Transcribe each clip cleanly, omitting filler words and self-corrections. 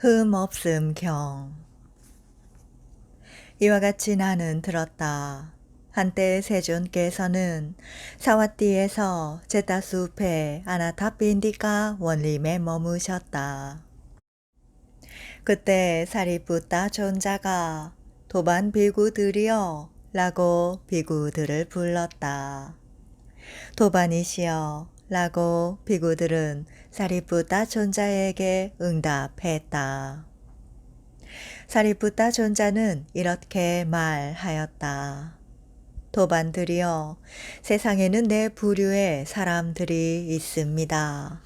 흠 없음 경. 이와 같이 나는 들었다. 한때 세존께서는 사와띠에서 제타숲의 아나타핀디카 원림에 머무셨다. 그때 사리푸타 존자가 도반 비구들이여 라고 비구들을 불렀다. 도반이시여 라고 비구들은 사리푸타 존자에게 응답했다. 사리푸타 존자는 이렇게 말하였다. 도반들이여, 세상에는 네 부류의 사람들이 있습니다.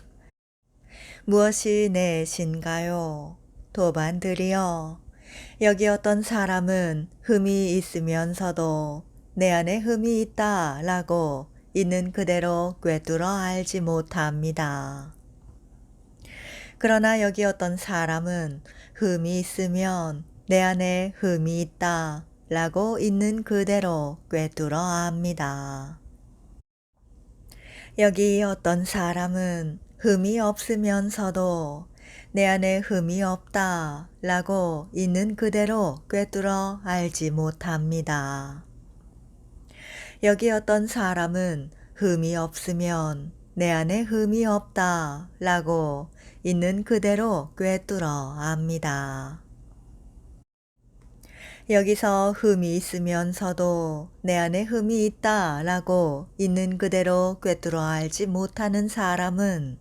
무엇이 넷인가요? 도반들이여, 여기 어떤 사람은 흠이 있으면서도 내 안에 흠이 있다 라고 있는 그대로 꿰뚫어 알지 못합니다. 그러나 여기 어떤 사람은 흠이 있으면 내 안에 흠이 있다 라고 있는 그대로 꿰뚫어 압니다. 여기 어떤 사람은 흠이 없으면서도 내 안에 흠이 없다 라고 있는 그대로 꿰뚫어 알지 못합니다. 여기 어떤 사람은 흠이 없으면 내 안에 흠이 없다 라고 있는 그대로 꿰뚫어 압니다. 여기서 흠이 있으면서도 내 안에 흠이 있다 라고 있는 그대로 꿰뚫어 알지 못하는 사람은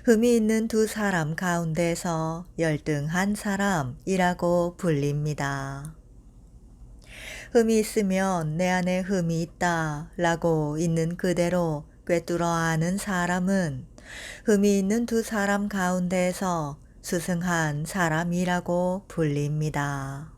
흠이 있는 두 사람 가운데서 열등한 사람이라고 불립니다. 흠이 있으면 내 안에 흠이 있다 라고 있는 그대로 꿰뚫어 아는 사람은 흠이 있는 두 사람 가운데서 스승한 사람이라고 불립니다.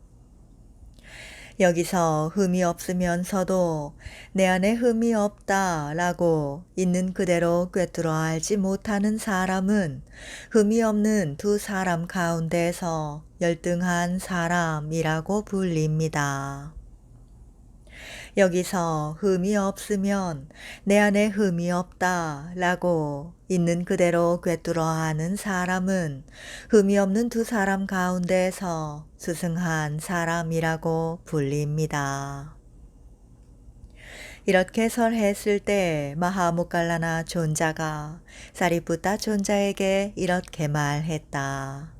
여기서 흠이 없으면서도 내 안에 흠이 없다 라고 있는 그대로 꿰뚫어 알지 못하는 사람은 흠이 없는 두 사람 가운데서 열등한 사람이라고 불립니다. 여기서 흠이 없으면 내 안에 흠이 없다 라고 있는 그대로 꿰뚫어 아는 사람은 흠이 없는 두 사람 가운데서 스승한 사람이라고 불립니다. 이렇게 설했을 때 마하모칼라나 존자가 사리푸타 존자에게 이렇게 말했다.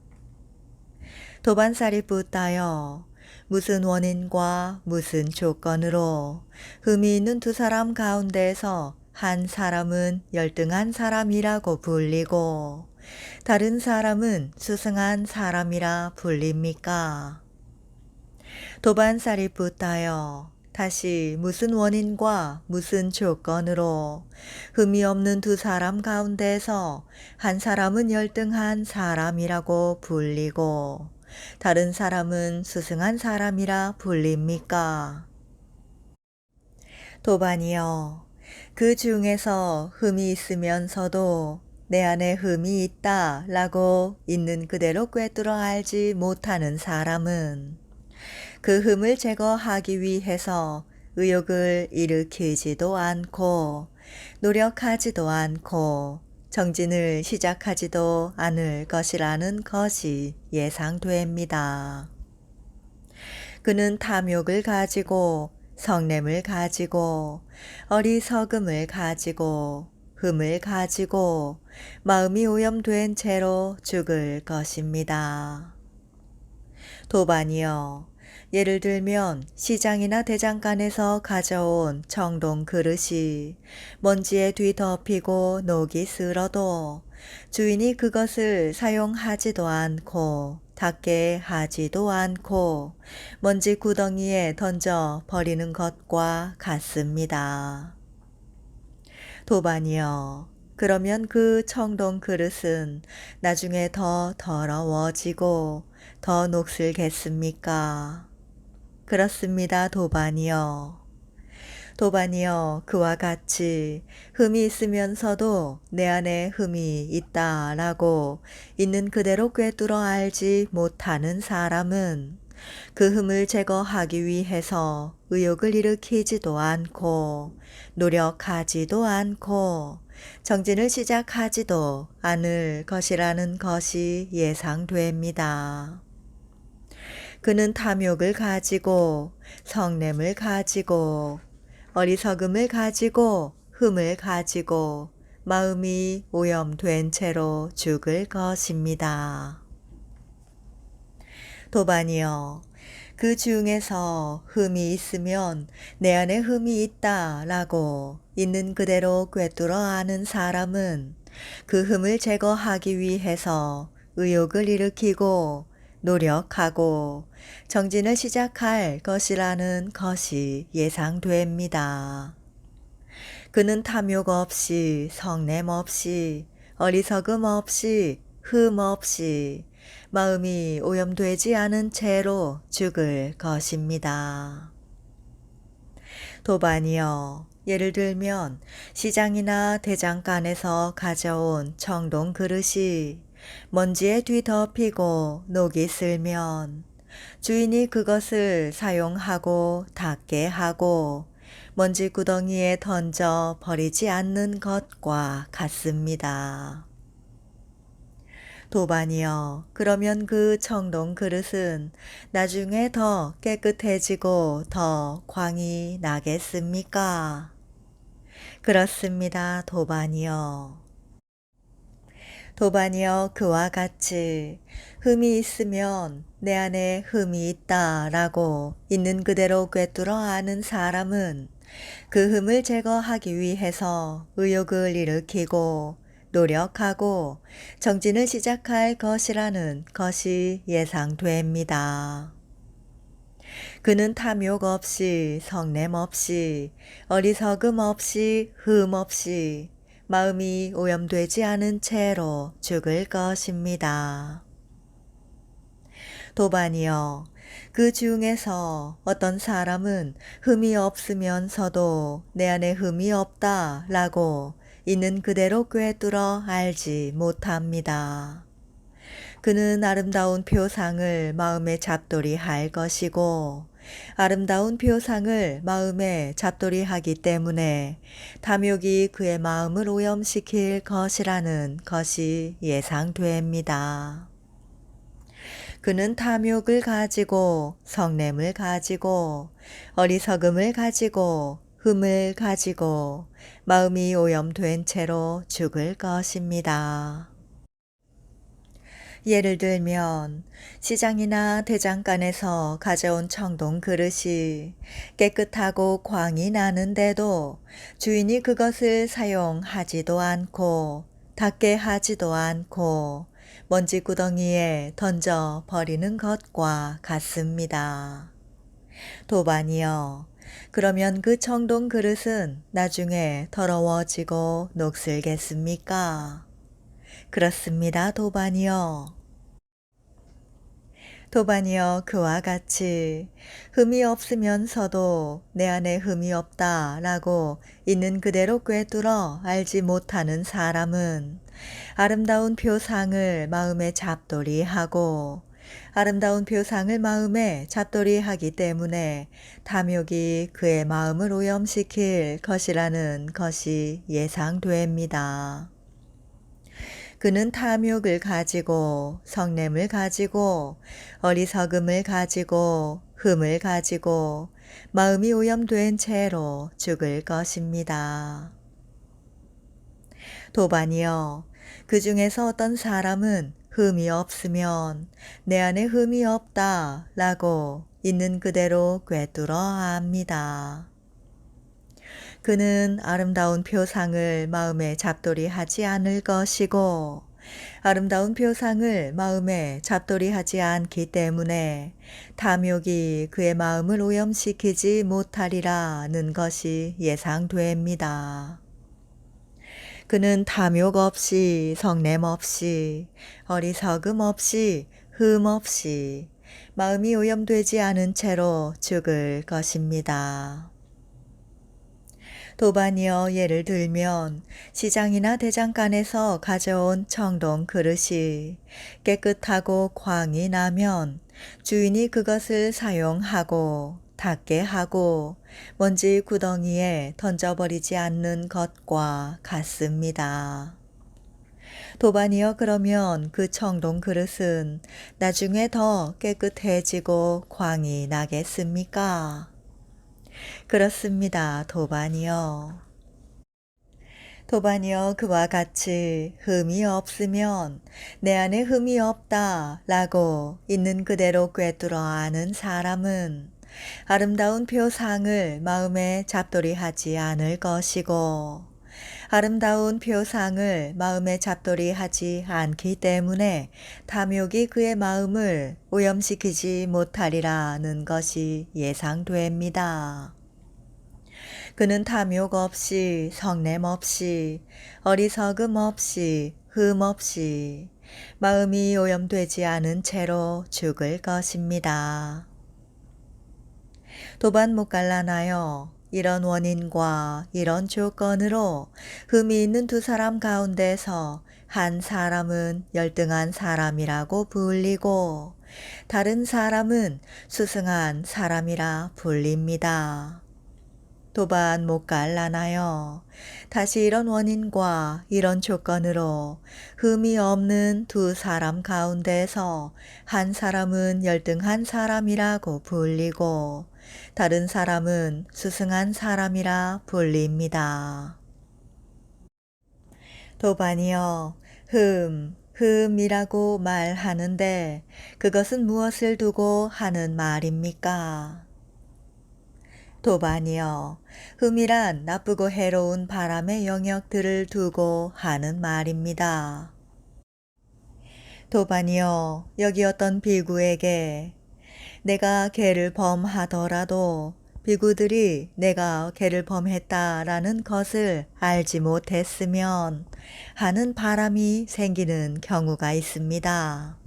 도반 사리푸타여, 무슨 원인과 무슨 조건으로 흠이 있는 두 사람 가운데서 한 사람은 열등한 사람이라고 불리고 다른 사람은 수승한 사람이라 불립니까? 도반 사리푸타여, 다시 무슨 원인과 무슨 조건으로 흠이 없는 두 사람 가운데서 한 사람은 열등한 사람이라고 불리고 다른 사람은 스승한 사람이라 불립니까? 도반이여, 그 중에서 흠이 있으면서도 내 안에 흠이 있다 라고 있는 그대로 꿰뚫어 알지 못하는 사람은 그 흠을 제거하기 위해서 의욕을 일으키지도 않고 노력하지도 않고 정진을 시작하지도 않을 것이라는 것이 예상됩니다. 그는 탐욕을 가지고 성냄을 가지고 어리석음을 가지고 흠을 가지고 마음이 오염된 채로 죽을 것입니다. 도반이여, 예를 들면 시장이나 대장간에서 가져온 청동 그릇이 먼지에 뒤덮이고 녹이 슬어도 주인이 그것을 사용하지도 않고 닦게 하지도 않고 먼지 구덩이에 던져 버리는 것과 같습니다. 도반이여, 그러면 그 청동 그릇은 나중에 더 더러워지고 더 녹슬겠습니까? 그렇습니다, 도반이여. 도반이여, 그와 같이 흠이 있으면서도 내 안에 흠이 있다라고 있는 그대로 꿰뚫어 알지 못하는 사람은 그 흠을 제거하기 위해서 의욕을 일으키지도 않고 노력하지도 않고 정진을 시작하지도 않을 것이라는 것이 예상됩니다. 그는 탐욕을 가지고 성냄을 가지고 어리석음을 가지고 흠을 가지고 마음이 오염된 채로 죽을 것입니다. 도반이여, 그 중에서 흠이 있으면 내 안에 흠이 있다라고 있는 그대로 꿰뚫어 아는 사람은 그 흠을 제거하기 위해서 의욕을 일으키고 노력하고 정진을 시작할 것이라는 것이 예상됩니다. 그는 탐욕 없이 성냄 없이 어리석음 없이 흠 없이 마음이 오염되지 않은 채로 죽을 것입니다. 도반이여, 예를 들면 시장이나 대장간에서 가져온 청동 그릇이 먼지에 뒤덮이고 녹이 슬면 주인이 그것을 사용하고 닦게 하고 먼지 구덩이에 던져 버리지 않는 것과 같습니다. 도반이여, 그러면 그 청동 그릇은 나중에 더 깨끗해지고 더 광이 나겠습니까? 그렇습니다, 도반이여. 도반이여, 그와 같이 흠이 있으면 내 안에 흠이 있다라고 있는 그대로 꿰뚫어 아는 사람은 그 흠을 제거하기 위해서 의욕을 일으키고 노력하고 정진을 시작할 것이라는 것이 예상됩니다. 그는 탐욕 없이 성냄 없이 어리석음 없이 흠 없이 마음이 오염되지 않은 채로 죽을 것입니다. 도반이여, 그 중에서 어떤 사람은 흠이 없으면서도 내 안에 흠이 없다라고 있는 그대로 꿰뚫어 알지 못합니다. 그는 아름다운 표상을 마음에 잡돌이 할 것이고 아름다운 표상을 마음에 잡돌이 하기 때문에 탐욕이 그의 마음을 오염시킬 것이라는 것이 예상됩니다. 그는 탐욕을 가지고 성냄을 가지고 어리석음을 가지고 흠을 가지고 마음이 오염된 채로 죽을 것입니다. 예를 들면 시장이나 대장간에서 가져온 청동 그릇이 깨끗하고 광이 나는데도 주인이 그것을 사용하지도 않고 닦게 하지도 않고 먼지 구덩이에 던져 버리는 것과 같습니다. 도반이여, 그러면 그 청동 그릇은 나중에 더러워지고 녹슬겠습니까? 그렇습니다, 도반이여. 도반이여, 그와 같이 흠이 없으면서도 내 안에 흠이 없다라고 있는 그대로 꿰뚫어 알지 못하는 사람은 아름다운 표상을 마음에 잡돌이 하고 아름다운 표상을 마음에 잡돌이 하기 때문에 탐욕이 그의 마음을 오염시킬 것이라는 것이 예상됩니다. 그는 탐욕을 가지고 성냄을 가지고 어리석음을 가지고 흠을 가지고 마음이 오염된 채로 죽을 것입니다. 도반이여, 그 중에서 어떤 사람은 흠이 없으면 내 안에 흠이 없다 라고 있는 그대로 꿰뚫어 압니다. 그는 아름다운 표상을 마음에 잡돌이 하지 않을 것이고 아름다운 표상을 마음에 잡돌이 하지 않기 때문에 탐욕이 그의 마음을 오염시키지 못하리라는 것이 예상됩니다. 그는 탐욕 없이 성냄 없이 어리석음 없이 흠 없이 마음이 오염되지 않은 채로 죽을 것입니다. 도반이여, 예를 들면 시장이나 대장간에서 가져온 청동 그릇이 깨끗하고 광이 나면 주인이 그것을 사용하고 닿게 하고 먼지 구덩이에 던져버리지 않는 것과 같습니다. 도반이여 그러면 그 청동 그릇은 나중에 더 깨끗해지고 광이 나겠습니까? 그렇습니다. 도반이여. 도반이여 그와 같이 흠이 없으면 내 안에 흠이 없다 라고 있는 그대로 꿰뚫어 아는 사람은 아름다운 표상을 마음에 잡돌이하지 않을 것이고 아름다운 표상을 마음에 잡돌이하지 않기 때문에 탐욕이 그의 마음을 오염시키지 못하리라는 것이 예상됩니다. 그는 탐욕 없이 성냄 없이 어리석음 없이 흠 없이 마음이 오염되지 않은 채로 죽을 것입니다. 도반 못 갈라나요. 이런 원인과 이런 조건으로 흠이 있는 두 사람 가운데서 한 사람은 열등한 사람이라고 불리고 다른 사람은 수승한 사람이라 불립니다. 도반 못 갈라나요. 다시 이런 원인과 이런 조건으로 흠이 없는 두 사람 가운데서 한 사람은 열등한 사람이라고 불리고 다른 사람은 수승한 사람이라 불립니다. 도반이여, 흠이라고 말하는데 그것은 무엇을 두고 하는 말입니까? 도반이여, 흠이란 나쁘고 해로운 바람의 영역들을 두고 하는 말입니다. 도반이여, 여기 어떤 비구에게 내가 개를 범하더라도 비구들이 내가 개를 범했다라는 것을 알지 못했으면 하는 바람이 생기는 경우가 있습니다.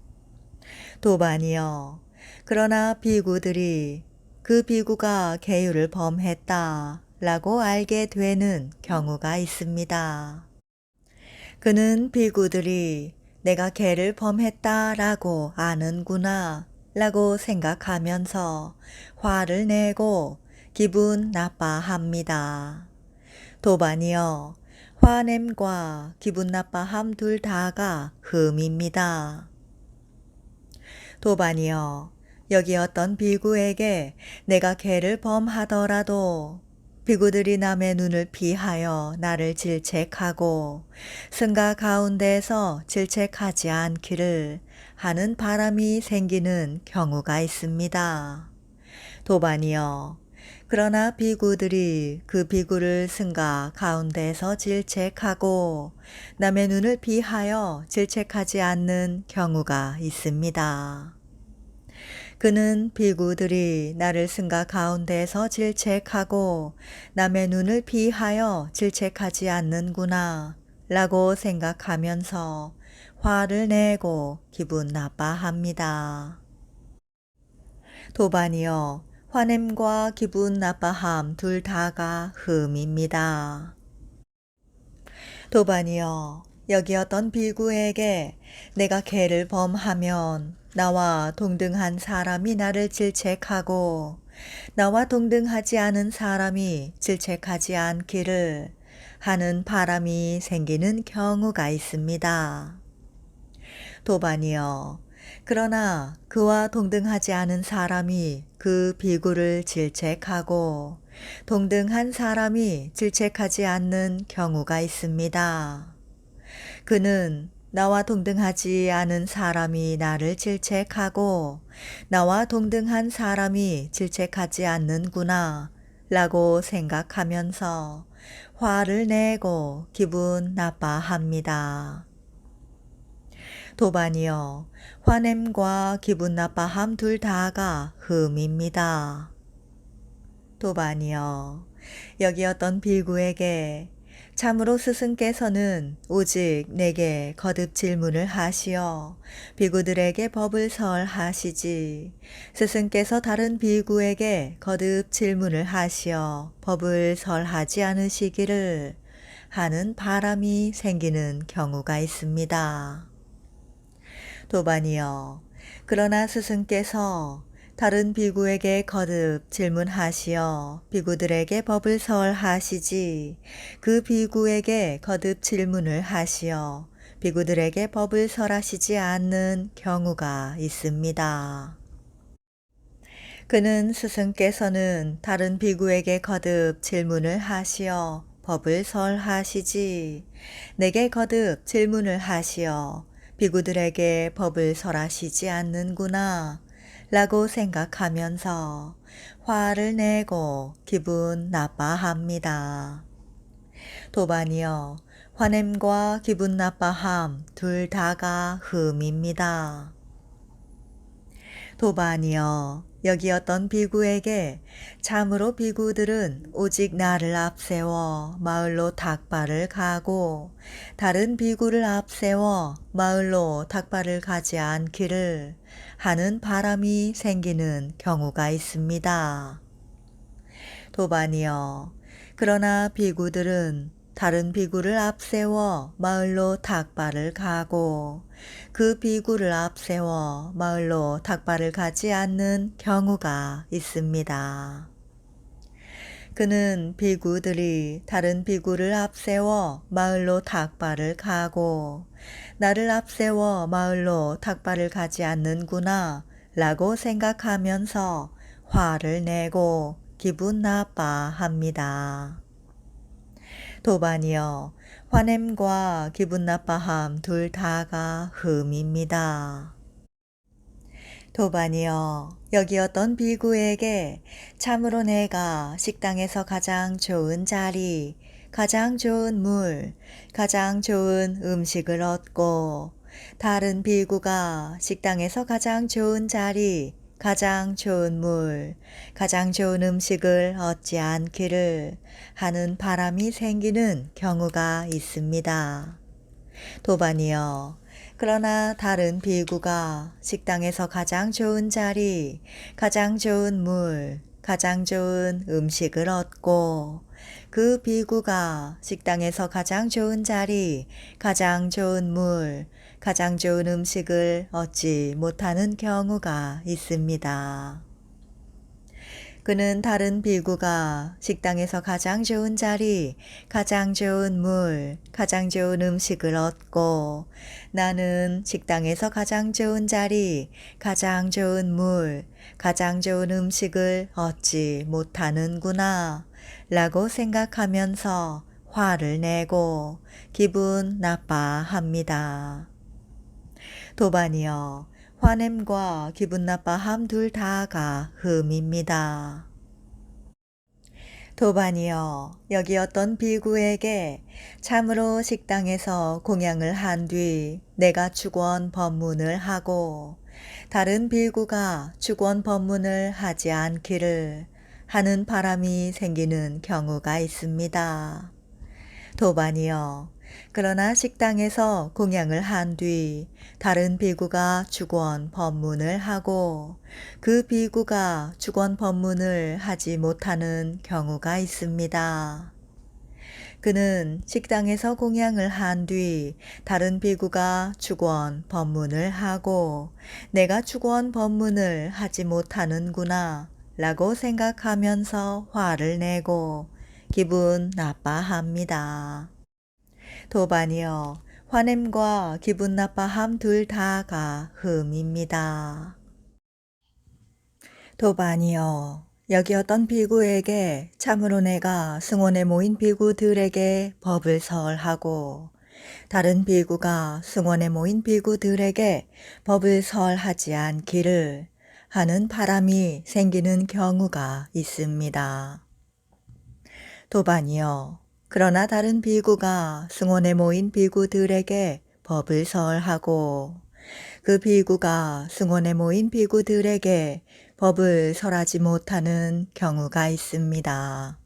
도반이여, 그러나 비구들이 그 비구가 계율을 범했다 라고 알게 되는 경우가 있습니다. 그는 비구들이 내가 계를 범했다 라고 아는구나 라고 생각하면서 화를 내고 기분 나빠합니다. 도반이여, 화냄과 기분 나빠함 둘 다가 흠입니다. 도반이여, 여기 어떤 비구에게 내가 개를 범하더라도 비구들이 남의 눈을 피하여 나를 질책하고 승가 가운데서 질책하지 않기를 하는 바람이 생기는 경우가 있습니다. 도반이여, 그러나 비구들이 그 비구를 승가 가운데서 질책하고 남의 눈을 피하여 질책하지 않는 경우가 있습니다. 그는 비구들이 나를 승가 가운데서 질책하고 남의 눈을 피하여 질책하지 않는구나 라고 생각하면서 화를 내고 기분 나빠합니다. 도반이여, 화냄과 기분 나빠함 둘 다가 흠입니다. 도반이여, 여기 어떤 비구에게 내가 개를 범하면 나와 동등한 사람이 나를 질책하고 나와 동등하지 않은 사람이 질책하지 않기를 하는 바람이 생기는 경우가 있습니다. 도반이여, 그러나 그와 동등하지 않은 사람이 그 비구를 질책하고 동등한 사람이 질책하지 않는 경우가 있습니다. 그는 나와 동등하지 않은 사람이 나를 질책하고 나와 동등한 사람이 질책하지 않는구나 라고 생각하면서 화를 내고 기분 나빠합니다. 도반이여, 화냄과 기분 나빠함 둘 다가 흠입니다. 도반이여, 여기 어떤 비구에게 참으로 스승께서는 오직 내게 거듭 질문을 하시어 비구들에게 법을 설하시지 스승께서 다른 비구에게 거듭 질문을 하시어 법을 설하지 않으시기를 하는 바람이 생기는 경우가 있습니다. 도반이여, 그러나 스승께서 다른 비구에게 거듭 질문하시어 비구들에게 법을 설하시지 그 비구에게 거듭 질문을 하시어 비구들에게 법을 설하시지 않는 경우가 있습니다. 그는 스승께서는 다른 비구에게 거듭 질문을 하시어 법을 설하시지 내게 거듭 질문을 하시어 비구들에게 법을 설하시지 않는구나 라고 생각하면서 화를 내고 기분 나빠합니다. 도반이여, 화냄과 기분 나빠함 둘 다가 흠입니다. 도반이여, 여기 어떤 비구에게 참으로 비구들은 오직 나를 앞세워 마을로 닭발을 가고 다른 비구를 앞세워 마을로 닭발을 가지 않기를 하는 바람이 생기는 경우가 있습니다. 도반이여, 그러나 비구들은 다른 비구를 앞세워 마을로 닭발을 가고 그 비구를 앞세워 마을로 닭발을 가지 않는 경우가 있습니다. 그는 비구들이 다른 비구를 앞세워 마을로 닭발을 가고 나를 앞세워 마을로 닭발을 가지 않는구나 라고 생각하면서 화를 내고 기분 나빠합니다. 도반이여, 화냄과 기분 나빠함 둘 다가 흠입니다. 도반이여, 여기 어떤 비구에게 참으로 내가 식당에서 가장 좋은 자리, 가장 좋은 물, 가장 좋은 음식을 얻고 다른 비구가 식당에서 가장 좋은 자리, 가장 좋은 물, 가장 좋은 음식을 얻지 않기를 하는 바람이 생기는 경우가 있습니다. 도반이여, 그러나 다른 비구가 식당에서 가장 좋은 자리, 가장 좋은 물, 가장 좋은 음식을 얻고 그 비구가 식당에서 가장 좋은 자리, 가장 좋은 물, 가장 좋은 음식을 얻지 못하는 경우가 있습니다. 그는 다른 비구가 식당에서 가장 좋은 자리, 가장 좋은 물, 가장 좋은 음식을 얻고 나는 식당에서 가장 좋은 자리, 가장 좋은 물, 가장 좋은 음식을 얻지 못하는구나 라고 생각하면서 화를 내고 기분 나빠합니다. 도반이여, 화냄과 기분 나빠함 둘 다가 흠입니다. 도반이여, 여기 어떤 비구에게 참으로 식당에서 공양을 한 뒤 내가 축원 법문을 하고 다른 비구가 축원 법문을 하지 않기를 하는 바람이 생기는 경우가 있습니다. 도반이여, 그러나 식당에서 공양을 한 뒤 다른 비구가 축원 법문을 하고 그 비구가 축원 법문을 하지 못하는 경우가 있습니다. 그는 식당에서 공양을 한 뒤 다른 비구가 축원 법문을 하고 내가 축원 법문을 하지 못하는구나 라고 생각하면서 화를 내고 기분 나빠합니다. 도반이여, 화냄과 기분 나빠함 둘 다가 흠입니다. 도반이여, 여기 어떤 비구에게 참으로 내가 승원에 모인 비구들에게 법을 설하고 다른 비구가 승원에 모인 비구들에게 법을 설하지 않기를 하는 바람이 생기는 경우가 있습니다. 도반이여, 그러나 다른 비구가 승원에 모인 비구들에게 법을 설하고 그 비구가 승원에 모인 비구들에게 법을 설하지 못하는 경우가 있습니다.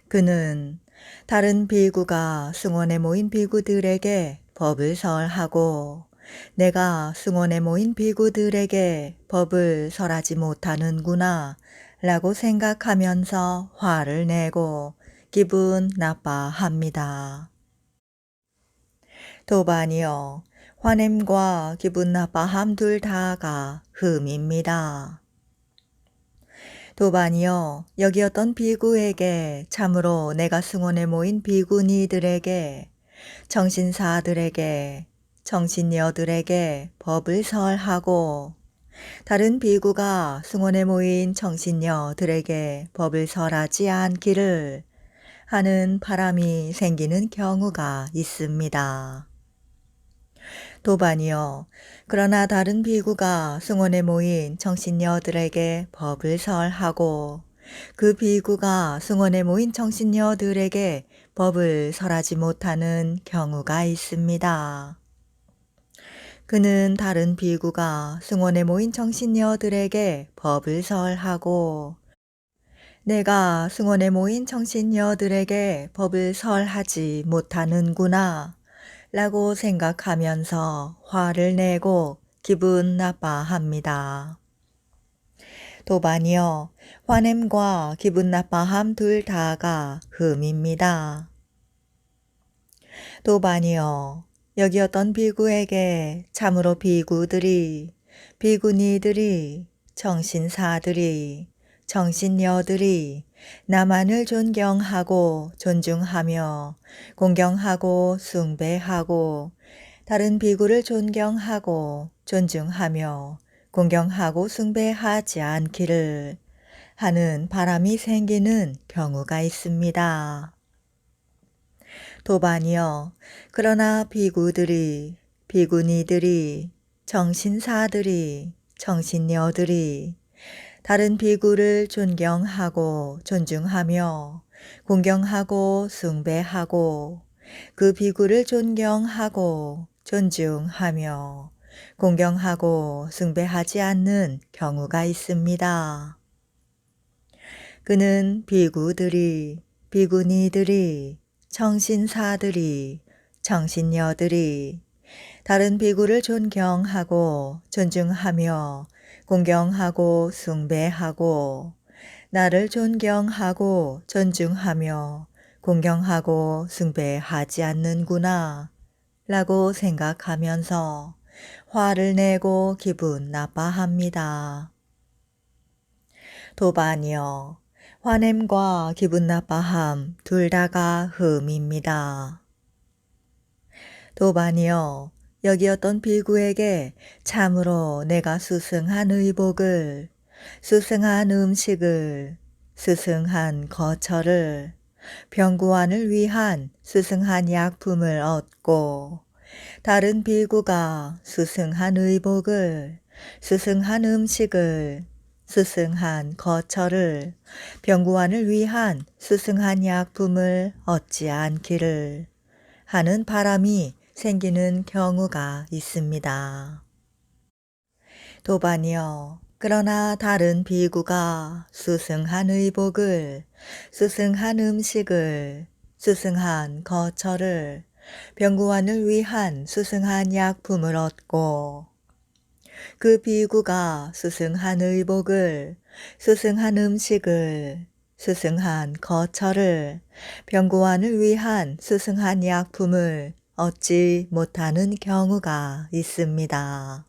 그는 다른 비구가 승원에 모인 비구들에게 법을 설하고 내가 승원에 모인 비구들에게 법을 설하지 못하는구나 라고 생각하면서 화를 내고 기분 나빠합니다. 도반이여, 화냄과 기분 나빠함 둘 다가 흠입니다. 도반이여, 여기 어떤 비구에게 참으로 내가 승원에 모인 비구니들에게 정신사들에게 정신녀들에게 법을 설하고 다른 비구가 승원에 모인 정신녀들에게 법을 설하지 않기를 하는 바람이 생기는 경우가 있습니다. 도반이여, 그러나 다른 비구가 승원에 모인 정신녀들에게 법을 설하고 그 비구가 승원에 모인 정신녀들에게 법을 설하지 못하는 경우가 있습니다. 그는 다른 비구가 승원에 모인 정신녀들에게 법을 설하고 내가 승원에 모인 정신녀들에게 법을 설하지 못하는구나 라고 생각하면서 화를 내고 기분 나빠합니다. 도반이여, 화냄과 기분 나빠함 둘 다가 흠입니다. 도반이여, 여기 어떤 비구에게 참으로 비구니들이, 정신사들이, 정신녀들이 나만을 존경하고 존중하며 공경하고 숭배하고 다른 비구를 존경하고 존중하며 공경하고 숭배하지 않기를 하는 바람이 생기는 경우가 있습니다. 도반이여, 그러나 비구니들이, 정신사들이, 정신녀들이 다른 비구를 존경하고 존중하며 공경하고 숭배하고 그 비구를 존경하고 존중하며 공경하고 숭배하지 않는 경우가 있습니다. 그는 비구니들이, 정신사들이, 정신녀들이 다른 비구를 존경하고 존중하며 공경하고 숭배하고 나를 존경하고 존중하며 공경하고 숭배하지 않는구나 라고 생각하면서 화를 내고 기분 나빠합니다. 도반이여, 화냄과 기분 나빠함 둘 다가 흠입니다. 도반이여, 여기 어떤 비구에게 참으로 내가 수승한 의복을, 수승한 음식을, 수승한 거처를, 병구안을 위한 수승한 약품을 얻고 다른 비구가 수승한 의복을, 수승한 음식을, 수승한 거처를, 병구안을 위한 수승한 약품을 얻지 않기를 하는 바람이 생기는 경우가 있습니다. 도반이여, 그러나 다른 비구가 수승한 의복을, 수승한 음식을, 수승한 거처를, 병구안을 위한 수승한 약품을 얻고 그 비구가 수승한 의복을, 수승한 음식을, 수승한 거처를, 병구안을 위한 수승한 약품을 얻지 못하는 경우가 있습니다.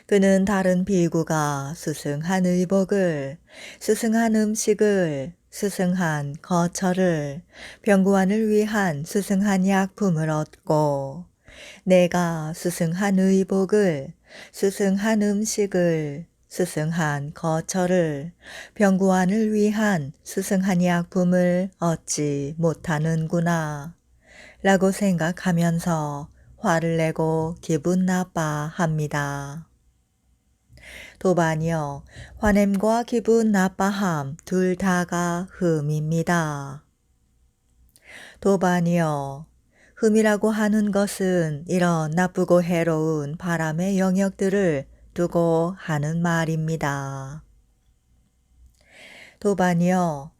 그는 다른 비구가 수승한 의복을, 수승한 음식을, 수승한 거처를, 병구안을 위한 수승한 약품을 얻고 내가 수승한 의복을, 수승한 음식을, 수승한 거처를, 병구안을 위한 수승한 약품을 얻지 못하는구나 라고 생각하면서 화를 내고 기분 나빠합니다. 도반이여, 화냄과 기분 나빠함 둘 다가 흠입니다. 도반이여, 흠이라고 하는 것은 이런 나쁘고 해로운 바람의 영역들을 두고 하는 말입니다. 도반이여,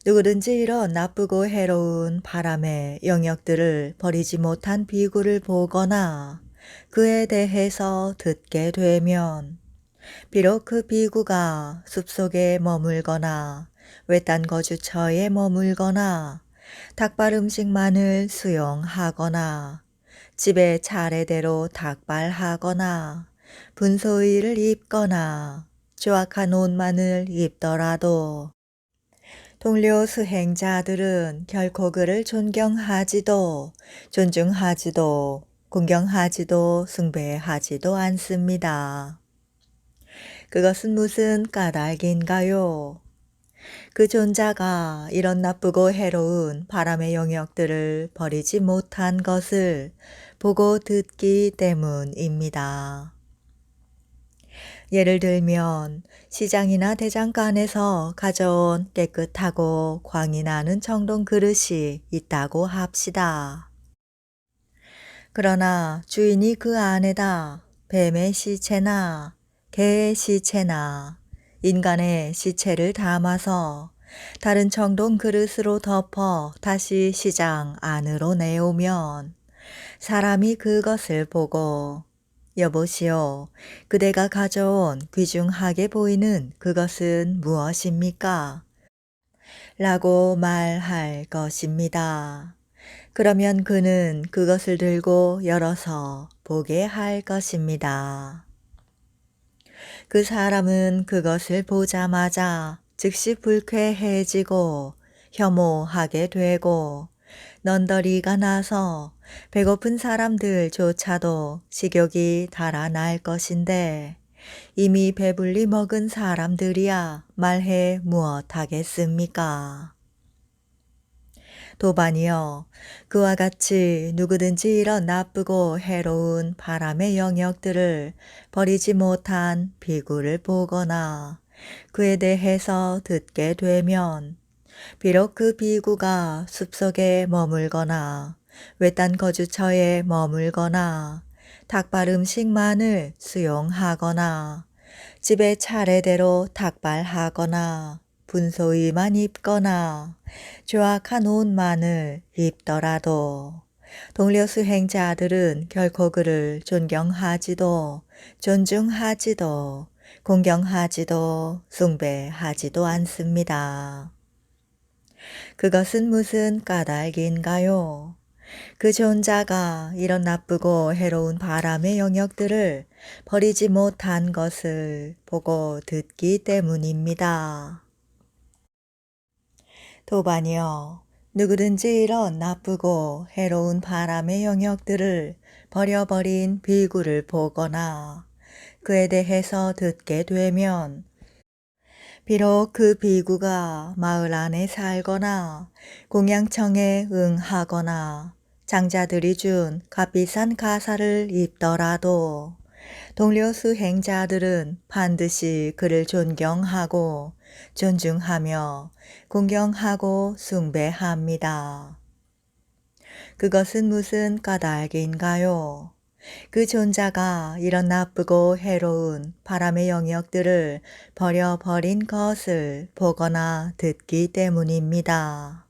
누구든지 이런 나쁘고 해로운 바람의 영역들을 버리지 못한 비구를 보거나 그에 대해서 듣게 되면 비록 그 비구가 숲속에 머물거나 외딴 거주처에 머물거나 닭발 음식만을 수용하거나 집에 차례대로 닭발하거나 분소의를 입거나 조악한 옷만을 입더라도 동료 수행자들은 결코 그를 존경하지도 존중하지도 공경하지도 숭배하지도 않습니다. 그것은 무슨 까닭인가요? 그 존자가 이런 나쁘고 해로운 바람의 영역들을 버리지 못한 것을 보고 듣기 때문입니다. 예를 들면 시장이나 대장간에서 가져온 깨끗하고 광이 나는 청동 그릇이 있다고 합시다. 그러나 주인이 그 안에다 뱀의 시체나 개의 시체나 인간의 시체를 담아서 다른 청동 그릇으로 덮어 다시 시장 안으로 내오면 사람이 그것을 보고 여보시오, 그대가 가져온 귀중하게 보이는 그것은 무엇입니까? 라고 말할 것입니다. 그러면 그는 그것을 들고 열어서 보게 할 것입니다. 그 사람은 그것을 보자마자 즉시 불쾌해지고 혐오하게 되고 넌더리가 나서 배고픈 사람들조차도 식욕이 달아날 것인데 이미 배불리 먹은 사람들이야 말해 무엇하겠습니까? 도반이여, 그와 같이 누구든지 이런 나쁘고 해로운 바람의 영역들을 버리지 못한 비구를 보거나 그에 대해서 듣게 되면 비록 그 비구가 숲속에 머물거나 외딴 거주처에 머물거나 닭발 음식만을 수용하거나 집에 차례대로 닭발하거나 분소이만 입거나 조악한 옷만을 입더라도 동료 수행자들은 결코 그를 존경하지도 존중하지도 공경하지도 숭배하지도 않습니다. 그것은 무슨 까닭인가요? 그 존자가 이런 나쁘고 해로운 바람의 영역들을 버리지 못한 것을 보고 듣기 때문입니다. 도반이여, 누구든지 이런 나쁘고 해로운 바람의 영역들을 버려버린 비구를 보거나 그에 대해서 듣게 되면 비록 그 비구가 마을 안에 살거나 공양청에 응하거나 장자들이 준 값비싼 가사를 입더라도 동료 수행자들은 반드시 그를 존경하고 존중하며 공경하고 숭배합니다. 그것은 무슨 까닭인가요? 그 존자가 이런 나쁘고 해로운 바람의 영역들을 버려버린 것을 보거나 듣기 때문입니다.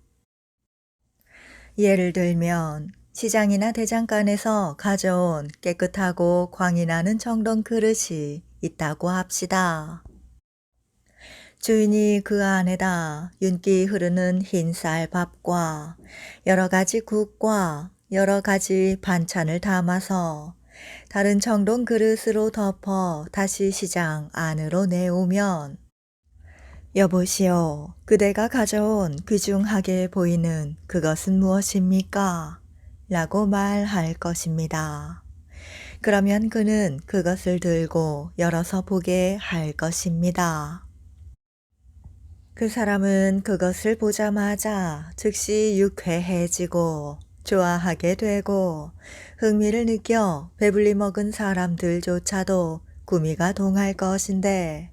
예를 들면 시장이나 대장간에서 가져온 깨끗하고 광이 나는 청동 그릇이 있다고 합시다. 주인이 그 안에다 윤기 흐르는 흰쌀 밥과 여러 가지 국과 여러 가지 반찬을 담아서 다른 청동 그릇으로 덮어 다시 시장 안으로 내오면 여보시오, 그대가 가져온 귀중하게 보이는 그것은 무엇입니까? 라고 말할 것입니다. 그러면 그는 그것을 들고 열어서 보게 할 것입니다. 그 사람은 그것을 보자마자 즉시 유쾌해지고 좋아하게 되고 흥미를 느껴 배불리 먹은 사람들조차도 구미가 동할 것인데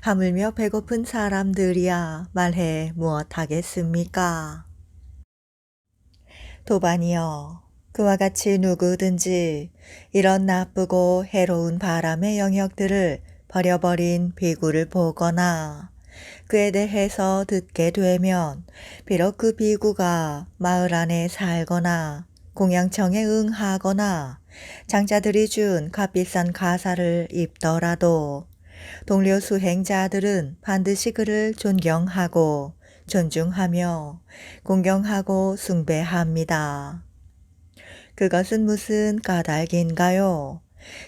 하물며 배고픈 사람들이야 말해 무엇하겠습니까? 도반이여, 그와 같이 누구든지 이런 나쁘고 해로운 바람의 영역들을 버려버린 비구를 보거나 그에 대해서 듣게 되면 비록 그 비구가 마을 안에 살거나 공양청에 응하거나 장자들이 준 값비싼 가사를 입더라도 동료 수행자들은 반드시 그를 존경하고 존중하며 공경하고 숭배합니다. 그것은 무슨 까닭인가요?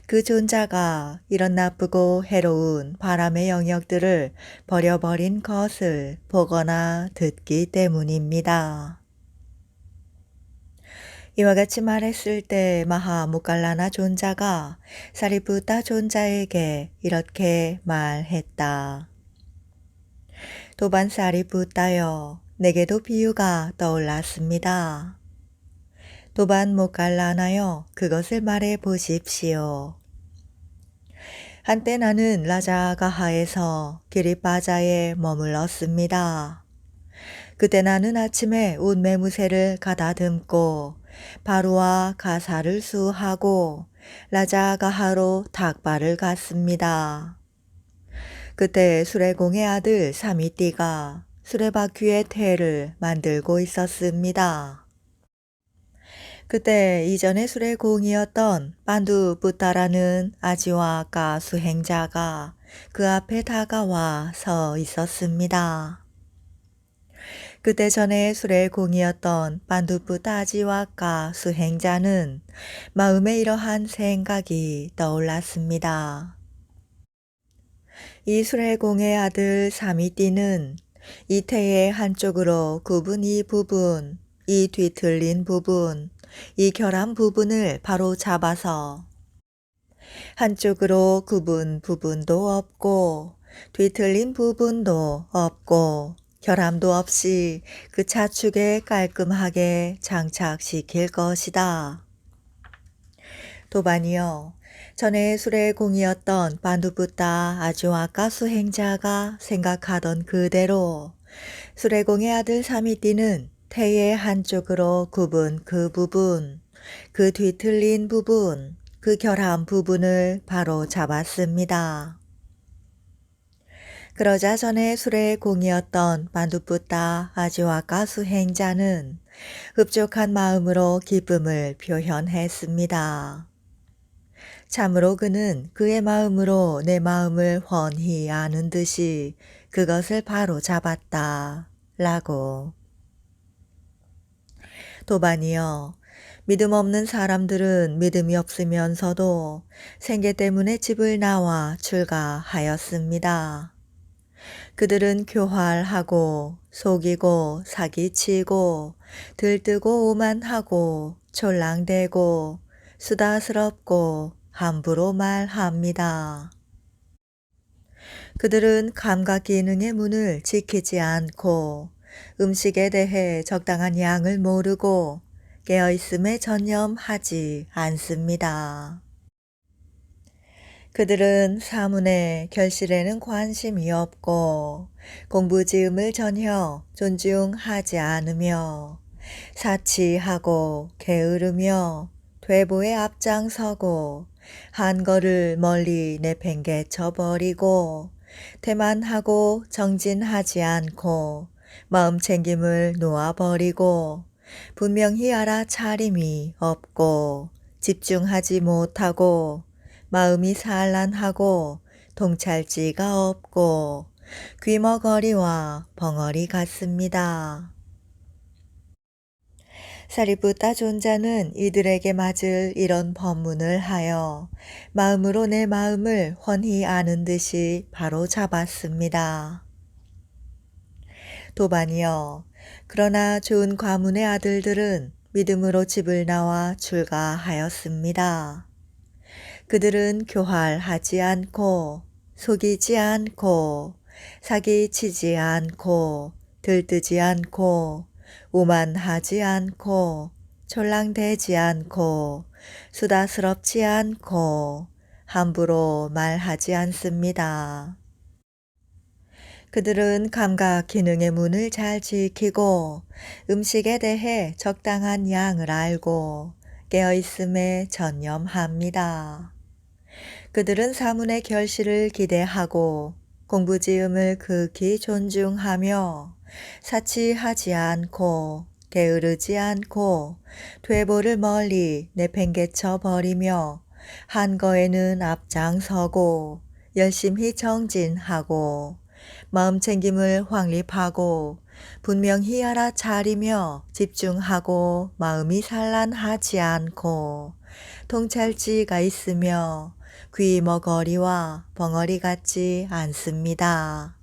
그 존자가 이런 나쁘고 해로운 바람의 영역들을 버려버린 것을 보거나 듣기 때문입니다. 이와 같이 말했을 때 마하모갈라나 존자가 사리푸타 존자에게 이렇게 말했다. 도반 사리푸타여, 내게도 비유가 떠올랐습니다. 도반 모갈라나여, 그것을 말해 보십시오. 한때 나는 라자가하에서 기리바자에 머물렀습니다. 그때 나는 아침에 운매무새를 가다듬고 바루와 가사를 수하고 라자가하로 닭발을 갔습니다. 그때 수레공의 아들 사미띠가 수레바퀴의 태를 만들고 있었습니다. 그때 이전에 수레공이었던 반두부타라는 아지와까 수행자가 그 앞에 다가와 서 있었습니다. 그때 전에 수레공이었던 반두부타 아지와까 수행자는 마음에 이러한 생각이 떠올랐습니다. 이 수레공의 아들 사미띠는 이 태의 한쪽으로 굽은 이 부분, 이 뒤틀린 부분, 이 결함 부분을 바로 잡아서 한쪽으로 굽은 부분도 없고 뒤틀린 부분도 없고 결함도 없이 그 차축에 깔끔하게 장착시킬 것이다. 도반이여, 전에 수레공이었던 반두부타 아주아까 수행자가 생각하던 그대로 수레공의 아들 사미띠는 태의 한쪽으로 굽은 그 부분, 그 뒤틀린 부분, 그 결함 부분을 바로 잡았습니다. 그러자 전에 수레공이었던 반두부타 아지와까 수행자는 흡족한 마음으로 기쁨을 표현했습니다. 참으로 그는 그의 마음으로 내 마음을 훤히 아는 듯이 그것을 바로 잡았다. 라고. 도반이여, 믿음 없는 사람들은 믿음이 없으면서도 생계 때문에 집을 나와 출가하였습니다. 그들은 교활하고 속이고 사기치고 들뜨고 오만하고 촐랑대고 수다스럽고 함부로 말합니다. 그들은 감각 기능의 문을 지키지 않고 음식에 대해 적당한 양을 모르고 깨어있음에 전념하지 않습니다. 그들은 사문의 결실에는 관심이 없고 공부지음을 전혀 존중하지 않으며 사치하고 게으르며 퇴보에 앞장서고 한 걸을 멀리 내팽개쳐 버리고 태만하고 정진하지 않고 마음 챙김을 놓아버리고 분명히 알아차림이 없고 집중하지 못하고 마음이 산란하고 통찰지가 없고 귀머거리와 벙어리 같습니다. 사리푸타 존자는 이들에게 맞을 이런 법문을 하여 마음으로 내 마음을 훤히 아는 듯이 바로 잡았습니다. 도반이여, 그러나 좋은 과문의 아들들은 믿음으로 집을 나와 출가하였습니다. 그들은 교활하지 않고 속이지 않고 사기치지 않고 들뜨지 않고 오만하지 않고 촐랑대지 않고 수다스럽지 않고 함부로 말하지 않습니다. 그들은 감각 기능의 문을 잘 지키고 음식에 대해 적당한 양을 알고 깨어있음에 전념합니다. 그들은 사문의 결실을 기대하고 공부지음을 극히 존중하며 사치하지 않고 게으르지 않고 퇴보를 멀리 내팽개쳐 버리며 한 거에는 앞장서고 열심히 정진하고 마음 챙김을 확립하고 분명히 알아차리며 집중하고 마음이 산란하지 않고 통찰지가 있으며 귀머거리와 벙어리 같지 않습니다.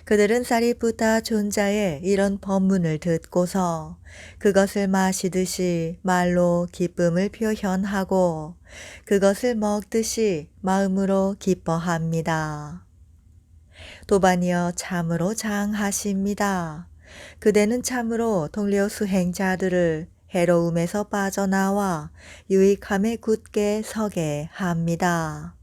그들은 사리푸타 존자의 이런 법문을 듣고서 그것을 마시듯이 말로 기쁨을 표현하고 그것을 먹듯이 마음으로 기뻐합니다. 도반이여 참으로 장하십니다. 그대는 참으로 동료 수행자들을 해로움에서 빠져나와 유익함에 굳게 서게 합니다.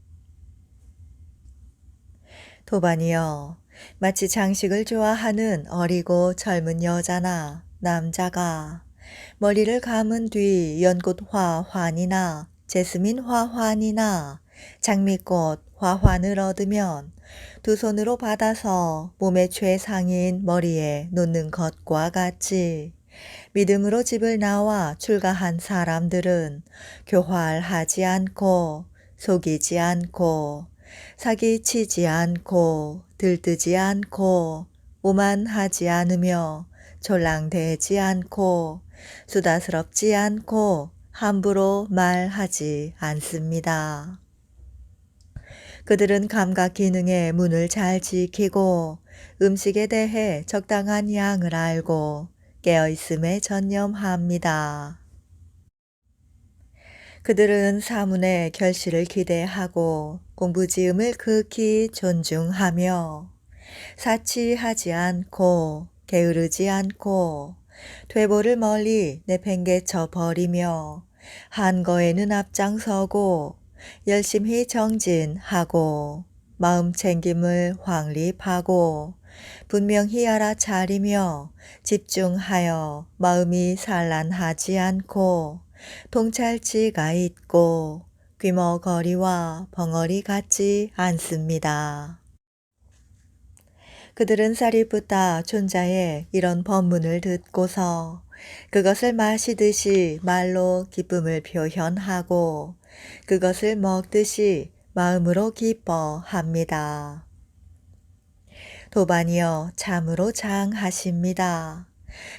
도반이여 마치 장식을 좋아하는 어리고 젊은 여자나 남자가 머리를 감은 뒤 연꽃 화환이나 제스민 화환이나 장미꽃 화환을 얻으면 두 손으로 받아서 몸의 최상인 머리에 놓는 것과 같이 믿음으로 집을 나와 출가한 사람들은 교활하지 않고 속이지 않고 사기치지 않고 들뜨지 않고 오만하지 않으며 졸랑대지 않고 수다스럽지 않고 함부로 말하지 않습니다. 그들은 감각 기능의 문을 잘 지키고 음식에 대해 적당한 양을 알고 깨어있음에 전념합니다. 그들은 사문의 결실을 기대하고 공부지음을 극히 존중하며 사치하지 않고 게으르지 않고 퇴보를 멀리 내팽개쳐 버리며 한거에는 앞장서고 열심히 정진하고 마음 챙김을 확립하고 분명히 알아차리며 집중하여 마음이 산란하지 않고 통찰지가 있고 귀머거리와 벙어리 같지 않습니다. 그들은 사리푸타 존자의 이런 법문을 듣고서 그것을 마시듯이 말로 기쁨을 표현하고 그것을 먹듯이 마음으로 기뻐합니다. 도반이여 참으로 장하십니다.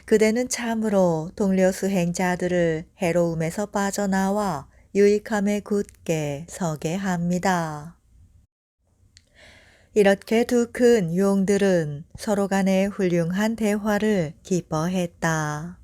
그대는 참으로 동료 수행자들을 해로움에서 빠져나와 유익함에 굳게 서게 합니다. 이렇게 두 큰 용들은 서로 간의 훌륭한 대화를 기뻐했다.